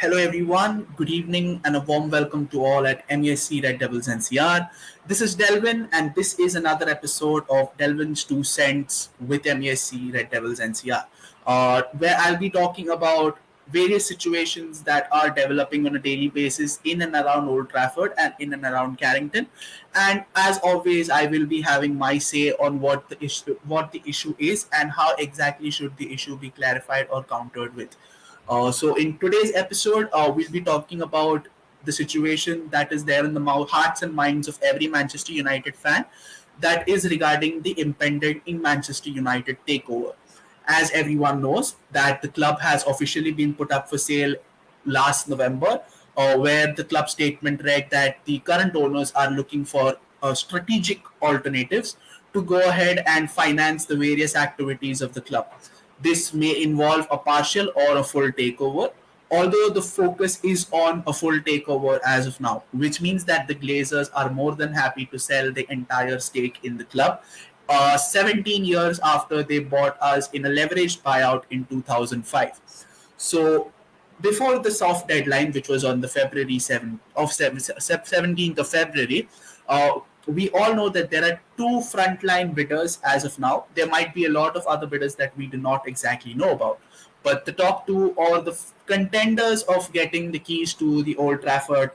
Hello, everyone. Good evening, and a warm welcome to all at MESC Red Devils NCR. This is Delvin, and this is another episode of Delvin's Two Cents with MESC Red Devils NCR, where I'll be talking about various situations that are developing on a daily basis in and around Old Trafford and in and around Carrington. And as always, I will be having my say on what the issue is and how exactly should the issue be clarified or countered with. So in today's episode, we'll be talking about the situation that is there in the hearts and minds of every Manchester United fan, that is regarding the impending in Manchester United takeover. As everyone knows, that the club has officially been put up for sale last November, where the club statement read that the current owners are looking for strategic alternatives to go ahead and finance the various activities of the club. This may involve a partial or a full takeover, although the focus is on a full takeover as of now, which means that the Glazers are more than happy to sell the entire stake in the club. 17 years after they bought us in a leveraged buyout in 2005. So before the soft deadline, which was on the February 7th of 17th of February, we all know that there are two frontline bidders as of now. There might be a lot of other bidders that we do not exactly know about, but the top two or the contenders of getting the keys to the Old Trafford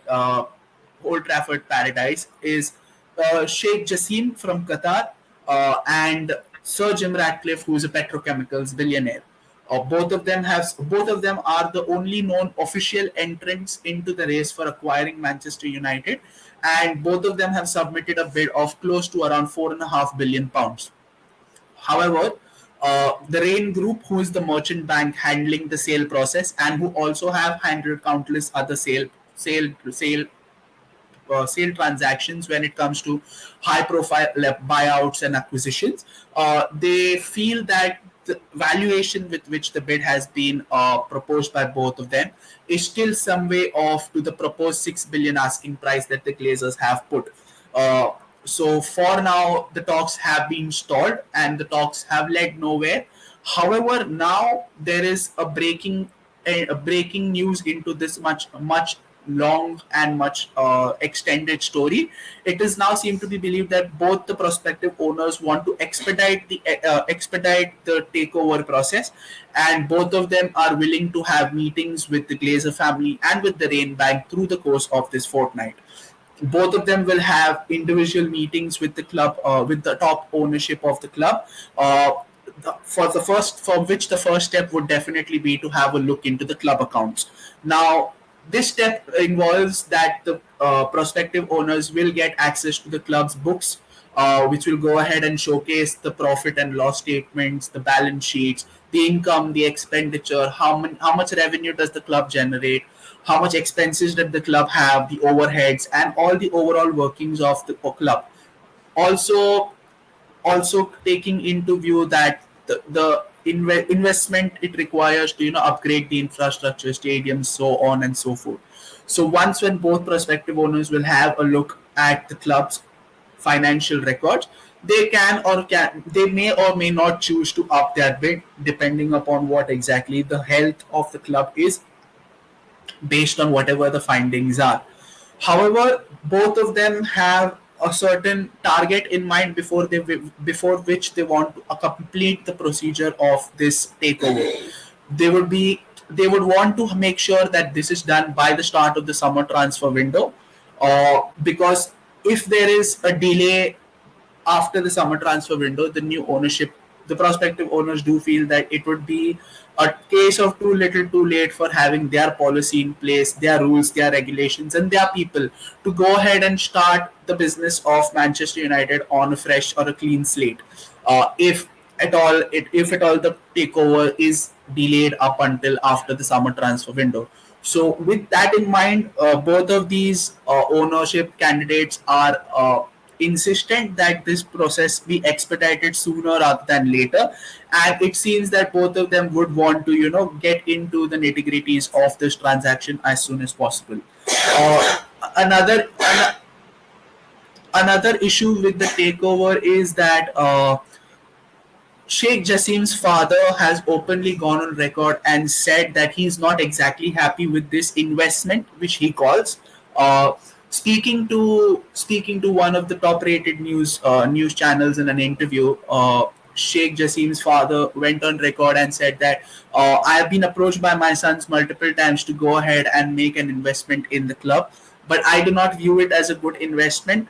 paradise is Sheikh Jassim from Qatar and Sir Jim Ratcliffe, who is a petrochemicals billionaire. Both of them are the only known official entrants into the race for acquiring Manchester United, and both of them have submitted a bid of close to around £4.5 billion. However, the Rain Group, who is the merchant bank handling the sale process and who also have handled countless other sale transactions when it comes to high profile buyouts and acquisitions. They feel that the valuation with which the bid has been proposed by both of them is still some way off to the proposed 6 billion asking price that the Glazers have put. Uh, so for now, the talks have been stalled and the talks have led nowhere. However, now there is a breaking news into this much long and much extended story. It is now seem to be believed that both the prospective owners want to expedite the takeover process, and both of them are willing to have meetings with the Glazer family and with the Rain Bank through the course of this fortnight. Both of them will have individual meetings with the club, with the top ownership of the club. For which the first step would definitely be to have a look into the club accounts. Now, this step involves that the prospective owners will get access to the club's books, which will go ahead and showcase the profit and loss statements, the balance sheets, the income, the expenditure, how much revenue does the club generate, how much expenses did the club have, the overheads, and all the overall workings of the club. Also, taking into view that the investment it requires to upgrade the infrastructure, stadiums, so on and so forth. So once when both prospective owners will have a look at the club's financial records, they may or may not choose to up their bid depending upon what exactly the health of the club is, based on whatever the findings are. However, both of them have a certain target in mind before which they want to complete the procedure of this takeover. They would want to make sure that this is done by the start of the summer transfer window, because if there is a delay after the summer transfer window, the prospective owners do feel that it would be a case of too little too late for having their policy in place, their rules, their regulations, and their people to go ahead and start the business of Manchester United on a fresh or a clean slate. If at all the takeover is delayed up until after the summer transfer window. So, with that in mind, both of these ownership candidates are insistent that this process be expedited sooner rather than later, and it seems that both of them would want to get into the nitty gritties of this transaction as soon as possible. Another another issue with the takeover is that Sheikh Jassim's father has openly gone on record and said that he's not exactly happy with this investment, which he calls. Uh, speaking to one of the top-rated news channels in an interview, Sheikh Jassim's father went on record and said that I have been approached by my sons multiple times to go ahead and make an investment in the club, but I do not view it as a good investment.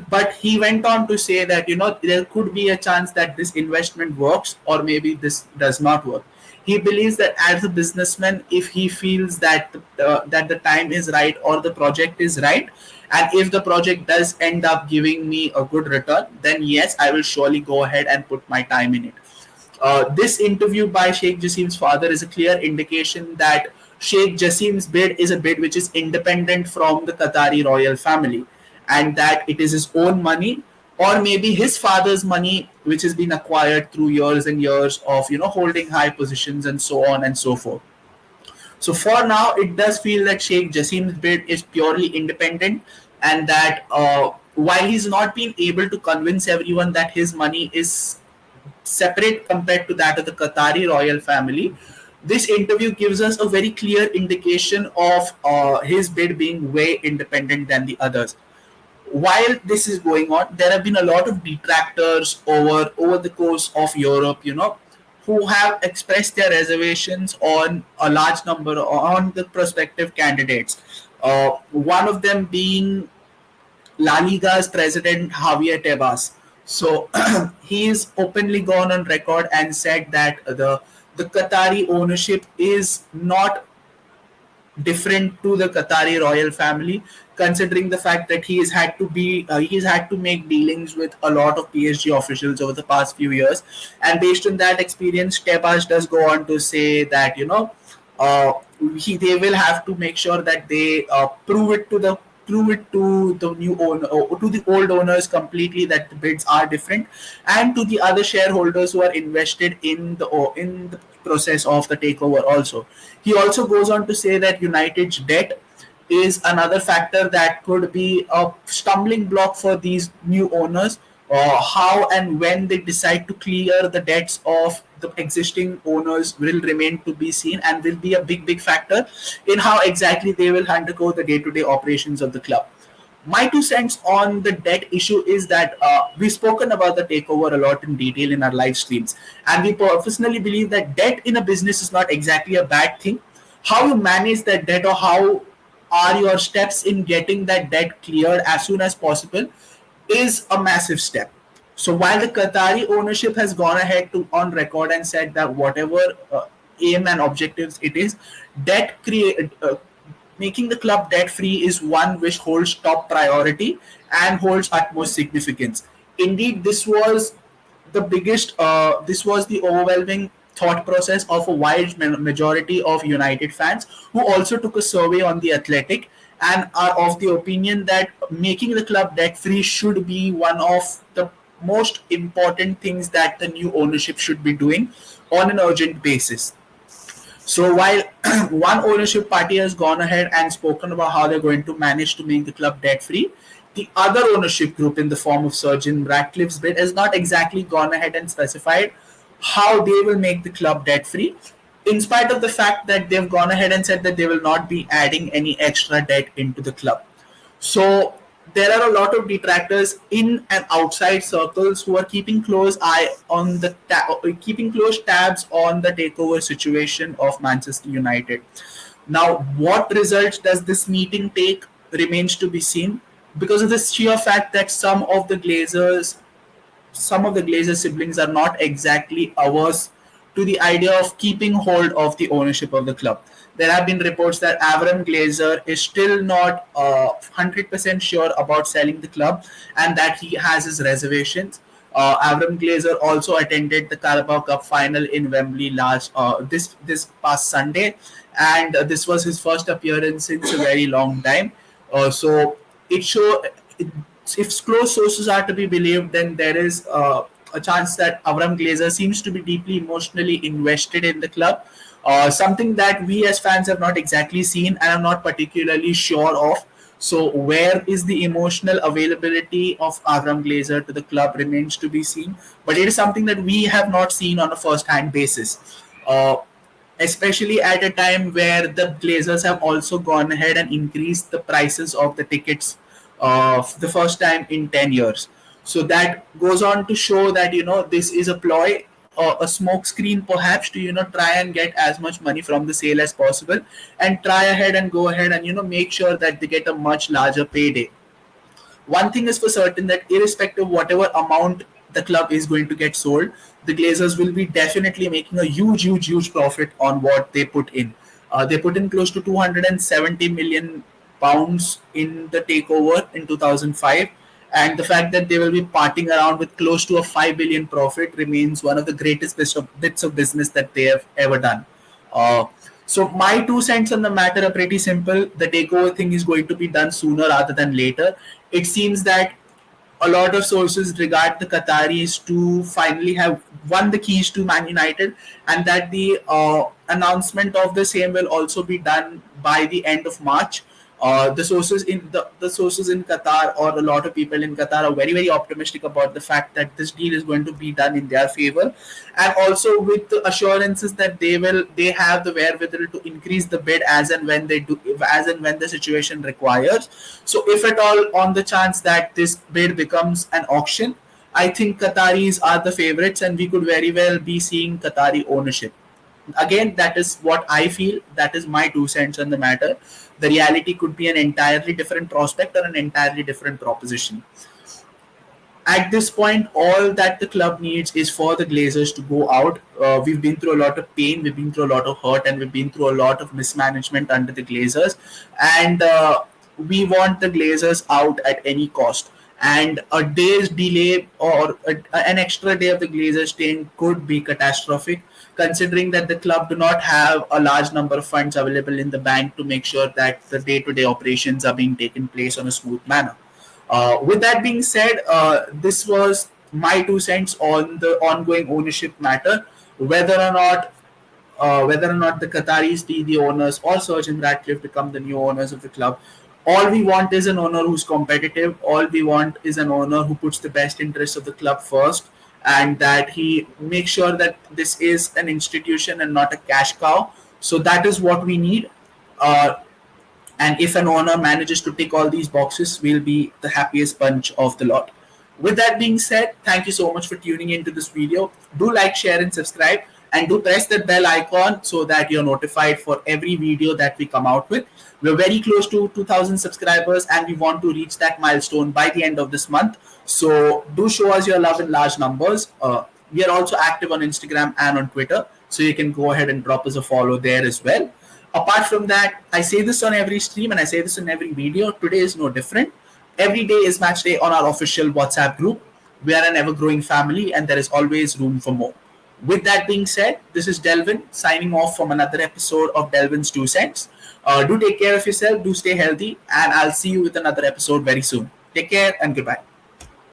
But he went on to say that there could be a chance that this investment works or maybe this does not work. He believes that as a businessman, if he feels that the time is right or the project is right, and if the project does end up giving me a good return, then yes, I will surely go ahead and put my time in it. This interview by Sheikh Jassim's father is a clear indication that Sheikh Jassim's bid is a bid which is independent from the Qatari royal family, and that it is his own money or maybe his father's money which has been acquired through years and years of holding high positions and so on and so forth. So for now, it does feel that Sheikh Jassim's bid is purely independent, and that while he's not been able to convince everyone that his money is separate compared to that of the Qatari royal family, this interview gives us a very clear indication of his bid being way independent than the others. While this is going on, there have been a lot of detractors over the course of Europe, who have expressed their reservations on a large number on the prospective candidates. One of them being La Liga's president Javier Tebas. So he's openly gone on record and said that the Qatari ownership is not different to the Qatari royal family, considering the fact that he's had to make dealings with a lot of PSG officials over the past few years, and based on that experience, Tebas does go on to say that uh, they will have to make sure that they prove it to the new owner or to the old owners completely that the bids are different, and to the other shareholders who are invested in the process of the takeover also. He also goes on to say that United's debt is another factor that could be a stumbling block for these new owners. How and when they decide to clear the debts of the existing owners will remain to be seen, and will be a big factor in how exactly they will undergo the day-to-day operations of the club. My 2 cents on the debt issue is that we've spoken about the takeover a lot in detail in our live streams, and we personally believe that debt in a business is not exactly a bad thing. How you manage that debt, or how are your steps in getting that debt cleared as soon as possible, is a massive step. So while the Qatari ownership has gone ahead to on record and said that whatever aim and objectives it is, debt create making the club debt free is one which holds top priority and holds utmost significance. Indeed, this was the overwhelming thought process of a wide majority of United fans, who also took a survey on the Athletic and are of the opinion that making the club debt free should be one of the most important things that the new ownership should be doing on an urgent basis. So while one ownership party has gone ahead and spoken about how they're going to manage to make the club debt free, the other ownership group in the form of Sir Jim Ratcliffe's bid has not exactly gone ahead and specified how they will make the club debt free, in spite of the fact that they've gone ahead and said that they will not be adding any extra debt into the club. So there are a lot of detractors in and outside circles who are keeping close eye on keeping close tabs on the takeover situation of Manchester United. Now, what results does this meeting take remains to be seen, because of the sheer fact that some of the Glazer siblings are not exactly averse to the idea of keeping hold of the ownership of the club. There have been reports that Avram Glazer is still not 100% sure about selling the club, and that he has his reservations. Avram Glazer also attended the Carabao Cup final in Wembley this past Sunday, and this was his first appearance since a very long time. So it show if close sources are to be believed, then there is a chance that Avram Glazer seems to be deeply emotionally invested in the club. Something that we as fans have not exactly seen and are not particularly sure of. So where is the emotional availability of Avram Glazer to the club remains to be seen. But it is something that we have not seen on a first-hand basis. Especially at a time where the Glazers have also gone ahead and increased the prices of the tickets the first time in 10 years. So that goes on to show that, this is a ploy, a smoke screen perhaps, to, try and get as much money from the sale as possible, and try ahead and go ahead and, make sure that they get a much larger payday. One thing is for certain, that irrespective of whatever amount the club is going to get sold, the Glazers will be definitely making a huge profit on what they put in. They put in close to 270 million pounds in the takeover in 2005, and the fact that they will be parting around with close to a 5 billion profit remains one of the greatest bits of business that they have ever done. Uh, so my 2 cents on the matter are pretty simple. The takeover thing is going to be done sooner rather than later. It seems that a lot of sources regard the Qataris to finally have won the keys to Man United, and that the announcement of the same will also be done by the end of March. The sources in Qatar, or a lot of people in Qatar, are very optimistic about the fact that this deal is going to be done in their favor, and also with the assurances that they have the wherewithal to increase the bid as and when the situation requires. So if at all, on the chance that this bid becomes an auction, I think Qataris are the favorites, and we could very well be seeing Qatari ownership. Again, that is what I feel. That is my 2 cents on the matter. The reality could be an entirely different prospect or an entirely different proposition. At this point, all that the club needs is for the Glazers to go out. We've been through a lot of pain, we've been through a lot of hurt, and we've been through a lot of mismanagement under the Glazers. And we want the Glazers out at any cost. And a day's delay, or an extra day of the Glazers staying, could be catastrophic, considering that the club do not have a large number of funds available in the bank to make sure that the day-to-day operations are being taken place on a smooth manner. With that being said, this was my 2 cents on the ongoing ownership matter. Whether or not the Qataris be the owners, or Sir Jim Ratcliffe become the new owners of the club, all we want is an owner who's competitive. All we want is an owner who puts the best interests of the club first, and that he makes sure that this is an institution and not a cash cow. So that is what we need. Uh, and if an owner manages to tick all these boxes, we'll be the happiest bunch of the lot. With that being said, thank you so much for tuning into this video. Do like, share, and subscribe. And do press that bell icon so that you're notified for every video that we come out with. We're very close to 2,000 subscribers, and we want to reach that milestone by the end of this month. So do show us your love in large numbers. We are also active on Instagram and on Twitter, so you can go ahead and drop us a follow there as well. Apart from that, I say this on every stream and I say this in every video. Today is no different. Every day is match day on our official WhatsApp group. We are an ever growing family, and there is always room for more. With that being said, this is Delvin signing off from another episode of Delvin's 2 cents. Do take care of yourself, do stay healthy, and I'll see you with another episode very soon. Take care and goodbye.